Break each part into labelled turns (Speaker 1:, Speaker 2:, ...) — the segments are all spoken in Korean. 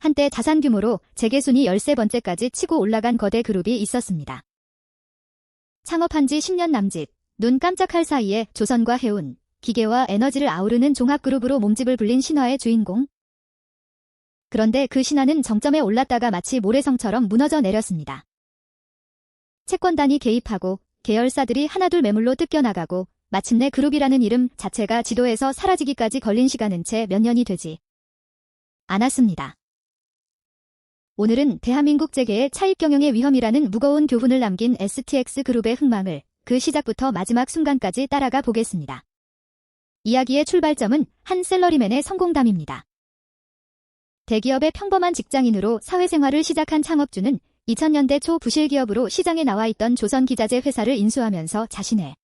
Speaker 1: 한때 자산 규모로 재계순위 13번째까지 치고 올라간 거대 그룹이 있었습니다. 창업한 지 10년 남짓, 눈 깜짝할 사이에 조선과 해운, 기계와 에너지를 아우르는 종합그룹으로 몸집을 불린 신화의 주인공. 그런데 그 신화는 정점에 올랐다가 마치 모래성처럼 무너져 내렸습니다. 채권단이 개입하고 계열사들이 하나둘 매물로 뜯겨나가고 마침내 그룹이라는 이름 자체가 지도에서 사라지기까지 걸린 시간은 채 몇 년이 되지 않았습니다. 오늘은 대한민국 재계의 차입경영의 위험이라는 무거운 교훈을 남긴 STX 그룹의 흥망을 그 시작부터 마지막 순간까지 따라가 보겠습니다. 이야기의 출발점은 한 셀러리맨의 성공담입니다. 대기업의 평범한 직장인으로 사회생활을 시작한 창업주는 2000년대 초 부실기업으로 시장에 나와 있던 조선기자재 회사를 인수하면서 자신의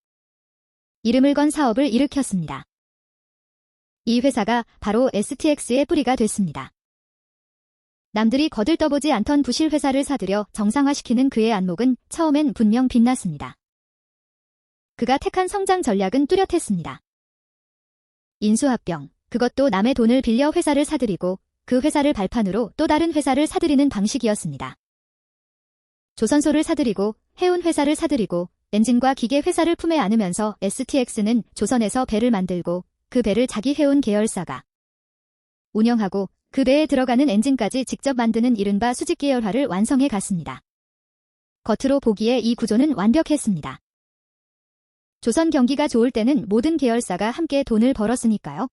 Speaker 1: 이름을 건 사업을 일으켰습니다. 이 회사가 바로 STX의 뿌리가 됐습니다. 남들이 거들떠보지 않던 부실 회사를 사들여 정상화시키는 그의 안목은 처음엔 분명 빛났습니다. 그가 택한 성장 전략은 뚜렷했습니다. 인수합병, 그것도 남의 돈을 빌려 회사를 사들이고 그 회사를 발판으로 또 다른 회사를 사들이는 방식이었습니다. 조선소를 사들이고 해운 회사를 사들이고 엔진과 기계 회사를 품에 안으면서 STX는 조선에서 배를 만들고 그 배를 자기 해운 계열사가 운영하고 그 배에 들어가는 엔진까지 직접 만드는 이른바 수직 계열화를 완성해 갔습니다. 겉으로 보기에 이 구조는 완벽했습니다. 조선 경기가 좋을 때는 모든 계열사가 함께 돈을 벌었으니까요.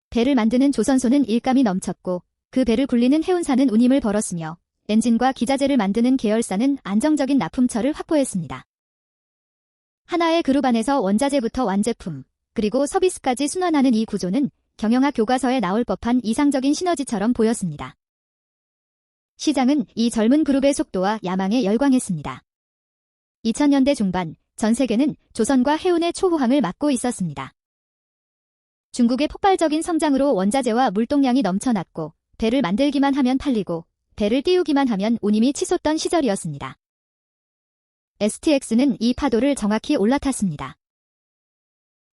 Speaker 1: 배를 만드는 조선소는 일감이 넘쳤고 그 배를 굴리는 해운사는 운임을 벌었으며 엔진과 기자재를 만드는 계열사는 안정적인 납품처를 확보했습니다. 하나의 그룹 안에서 원자재부터 완제품, 그리고 서비스까지 순환하는 이 구조는 경영학 교과서에 나올 법한 이상적인 시너지처럼 보였습니다. 시장은 이 젊은 그룹의 속도와 야망에 열광했습니다. 2000년대 중반, 전 세계는 조선과 해운의 초호황을 맞고 있었습니다. 중국의 폭발적인 성장으로 원자재와 물동량이 넘쳐났고 배를 만들기만 하면 팔리고 배를 띄우기만 하면 운임이 치솟던 시절이었습니다. STX는 이 파도를 정확히 올라탔습니다.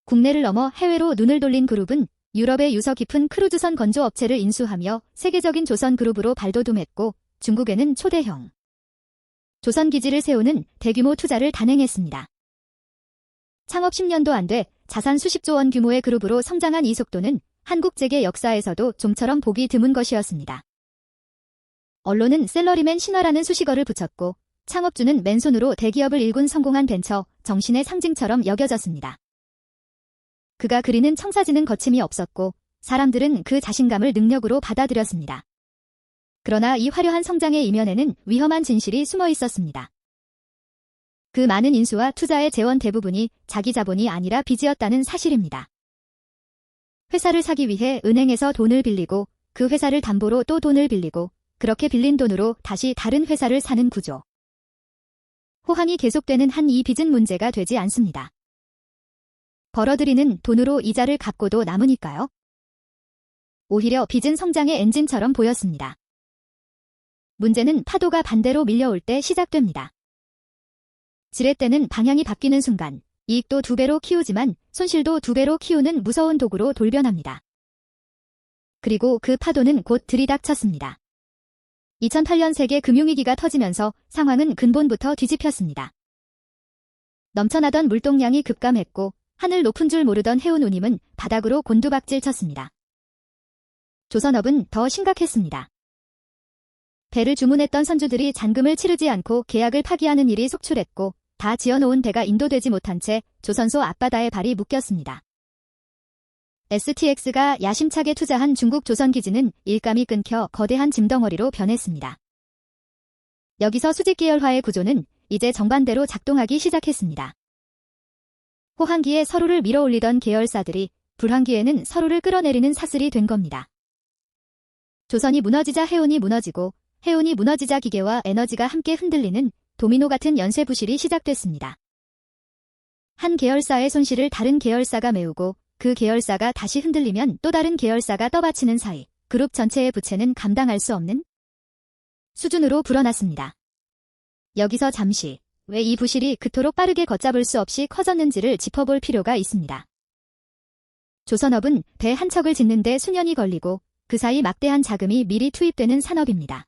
Speaker 1: 국내를 넘어 해외로 눈을 돌린 그룹은 유럽의 유서 깊은 크루즈선 건조업체를 인수하며 세계적인 조선 그룹으로 발돋움했고 중국에는 초대형 조선기지를 세우는 대규모 투자를 단행했습니다. 창업 10년도 안 돼 자산 수십조 원 규모의 그룹으로 성장한 이 속도는 한국 재계 역사에서도 좀처럼 보기 드문 것이었습니다. 언론은 셀러리맨 신화라는 수식어를 붙였고 창업주는 맨손으로 대기업을 일군 성공한 벤처, 정신의 상징처럼 여겨졌습니다. 그가 그리는 청사진은 거침이 없었고 사람들은 그 자신감을 능력으로 받아들였습니다. 그러나 이 화려한 성장의 이면에는 위험한 진실이 숨어 있었습니다. 그 많은 인수와 투자의 재원 대부분이 자기 자본이 아니라 빚이었다는 사실입니다. 회사를 사기 위해 은행에서 돈을 빌리고 그 회사를 담보로 또 돈을 빌리고 그렇게 빌린 돈으로 다시 다른 회사를 사는 구조. 호황이 계속되는 한 이 빚은 문제가 되지 않습니다. 벌어들이는 돈으로 이자를 갚고도 남으니까요. 오히려 빚은 성장의 엔진처럼 보였습니다. 문제는 파도가 반대로 밀려올 때 시작됩니다. 지렛대는 방향이 바뀌는 순간 이익도 2배로 키우지만 손실도 2배로 키우는 무서운 도구로 돌변합니다. 그리고 그 파도는 곧 들이닥쳤습니다. 2008년 세계 금융위기가 터지면서 상황은 근본부터 뒤집혔습니다. 넘쳐나던 물동량이 급감했고 하늘 높은 줄 모르던 해운 운임은 바닥으로 곤두박질 쳤습니다. 조선업은 더 심각했습니다. 배를 주문했던 선주들이 잔금을 치르지 않고 계약을 파기하는 일이 속출했고 다 지어놓은 배가 인도되지 못한 채 조선소 앞바다에 발이 묶였습니다. STX가 야심차게 투자한 중국 조선기지는 일감이 끊겨 거대한 짐덩어리로 변했습니다. 여기서 수직계열화의 구조는 이제 정반대로 작동하기 시작했습니다. 호황기에 서로를 밀어올리던 계열사들이 불황기에는 서로를 끌어내리는 사슬이 된 겁니다. 조선이 무너지자 해운이 무너지고 해운이 무너지자 기계와 에너지가 함께 흔들리는 도미노 같은 연쇄 부실이 시작됐습니다. 한 계열사의 손실을 다른 계열사가 메우고 그 계열사가 다시 흔들리면 또 다른 계열사가 떠받치는 사이 그룹 전체의 부채는 감당할 수 없는 수준으로 불어났습니다. 여기서 잠시 왜 이 부실이 그토록 빠르게 걷잡을 수 없이 커졌는지를 짚어볼 필요가 있습니다. 조선업은 배 한 척을 짓는데 수년이 걸리고 그 사이 막대한 자금이 미리 투입되는 산업입니다.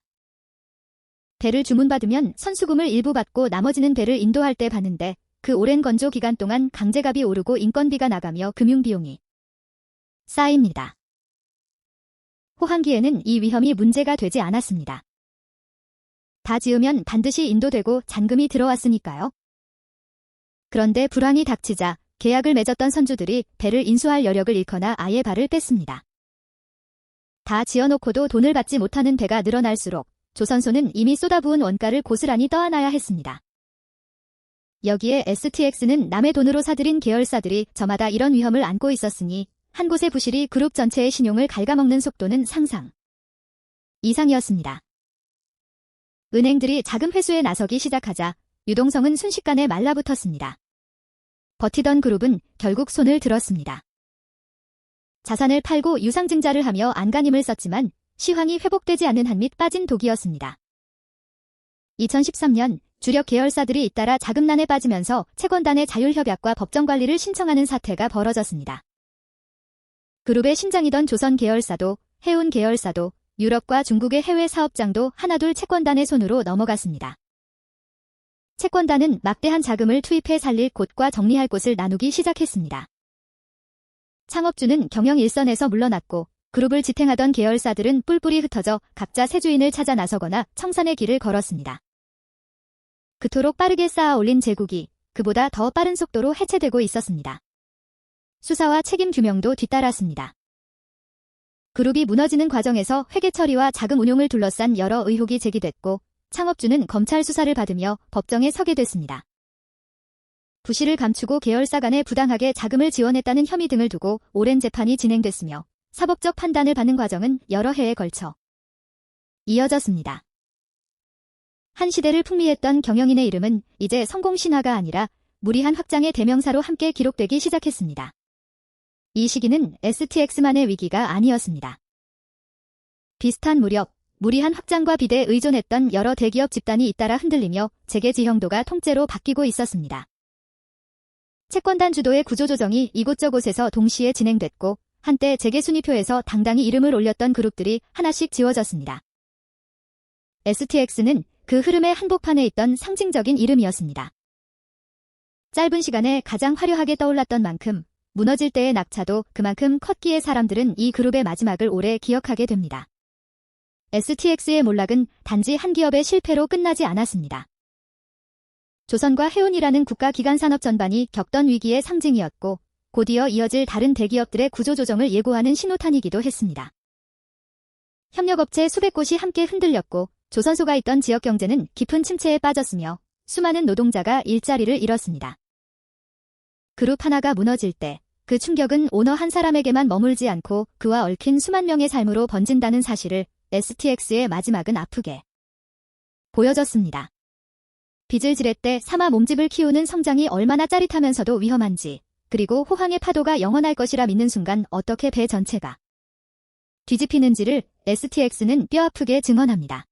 Speaker 1: 배를 주문받으면 선수금을 일부 받고 나머지는 배를 인도할 때 받는데 그 오랜 건조 기간 동안 강제값이 오르고 인건비가 나가며 금융비용이 쌓입니다. 호황기에는 이 위험이 문제가 되지 않았습니다. 다 지으면 반드시 인도되고 잔금이 들어왔으니까요. 그런데 불황이 닥치자 계약을 맺었던 선주들이 배를 인수할 여력을 잃거나 아예 발을 뺐습니다. 다 지어놓고도 돈을 받지 못하는 배가 늘어날수록 조선소는 이미 쏟아부은 원가를 고스란히 떠안아야 했습니다. 여기에 STX는 남의 돈으로 사들인 계열사들이 저마다 이런 위험을 안고 있었으니 한 곳의 부실이 그룹 전체의 신용을 갉아먹는 속도는 상상 이상이었습니다. 은행들이 자금 회수에 나서기 시작하자 유동성은 순식간에 말라붙었습니다. 버티던 그룹은 결국 손을 들었습니다. 자산을 팔고 유상증자를 하며 안간힘을 썼지만 시황이 회복되지 않는 한 및 빠진 독이었습니다. 2013년 주력 계열사들이 잇따라 자금난에 빠지면서 채권단의 자율협약과 법정관리를 신청하는 사태가 벌어졌습니다. 그룹의 심장이던 조선 계열사도 해운 계열사도 유럽과 중국의 해외 사업장도 하나둘 채권단의 손으로 넘어갔습니다. 채권단은 막대한 자금을 투입해 살릴 곳과 정리할 곳을 나누기 시작했습니다. 창업주는 경영 일선에서 물러났고 그룹을 지탱하던 계열사들은 뿔뿔이 흩어져 각자 새 주인을 찾아 나서거나 청산의 길을 걸었습니다. 그토록 빠르게 쌓아 올린 제국이 그보다 더 빠른 속도로 해체되고 있었습니다. 수사와 책임 규명도 뒤따랐습니다. 그룹이 무너지는 과정에서 회계 처리와 자금 운용을 둘러싼 여러 의혹이 제기됐고 창업주는 검찰 수사를 받으며 법정에 서게 됐습니다. 부실을 감추고 계열사 간에 부당하게 자금을 지원했다는 혐의 등을 두고 오랜 재판이 진행됐으며 사법적 판단을 받는 과정은 여러 해에 걸쳐 이어졌습니다. 한 시대를 풍미했던 경영인의 이름은 이제 성공신화가 아니라 무리한 확장의 대명사로 함께 기록되기 시작했습니다. 이 시기는 STX만의 위기가 아니었습니다. 비슷한 무렵, 무리한 확장과 비대에 의존했던 여러 대기업 집단이 잇따라 흔들리며 재계 지형도가 통째로 바뀌고 있었습니다. 채권단 주도의 구조조정이 이곳저곳에서 동시에 진행됐고 한때 재계 순위표에서 당당히 이름을 올렸던 그룹들이 하나씩 지워졌습니다. STX는 그 흐름의 한복판에 있던 상징적인 이름이었습니다. 짧은 시간에 가장 화려하게 떠올랐던 만큼 무너질 때의 낙차도 그만큼 컸기에 사람들은 이 그룹의 마지막을 오래 기억하게 됩니다. STX의 몰락은 단지 한 기업의 실패로 끝나지 않았습니다. 조선과 해운이라는 국가기관 산업 전반이 겪던 위기의 상징이었고 곧이어 이어질 다른 대기업들의 구조조정을 예고하는 신호탄이기도 했습니다. 협력업체 수백 곳이 함께 흔들렸고 조선소가 있던 지역 경제는 깊은 침체에 빠졌으며 수많은 노동자가 일자리를 잃었습니다. 그룹 하나가 무너질 때 그 충격은 오너 한 사람에게만 머물지 않고 그와 얽힌 수만 명의 삶으로 번진다는 사실을 STX의 마지막은 아프게 보여줬습니다. 빚을 지를 때 삼아 몸집을 키우는 성장이 얼마나 짜릿하면서도 위험한지, 그리고 호황의 파도가 영원할 것이라 믿는 순간 어떻게 배 전체가 뒤집히는지를 STX는 뼈아프게 증언합니다.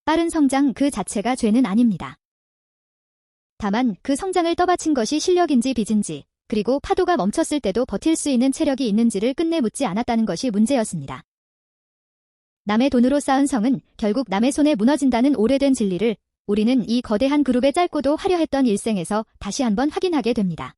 Speaker 1: 빠른 성장 그 자체가 죄는 아닙니다. 다만 그 성장을 떠받친 것이 실력인지 빚인지, 그리고 파도가 멈췄을 때도 버틸 수 있는 체력이 있는지를 끝내 묻지 않았다는 것이 문제였습니다. 남의 돈으로 쌓은 성은 결국 남의 손에 무너진다는 오래된 진리를 우리는 이 거대한 그룹의 짧고도 화려했던 일생에서 다시 한번 확인하게 됩니다.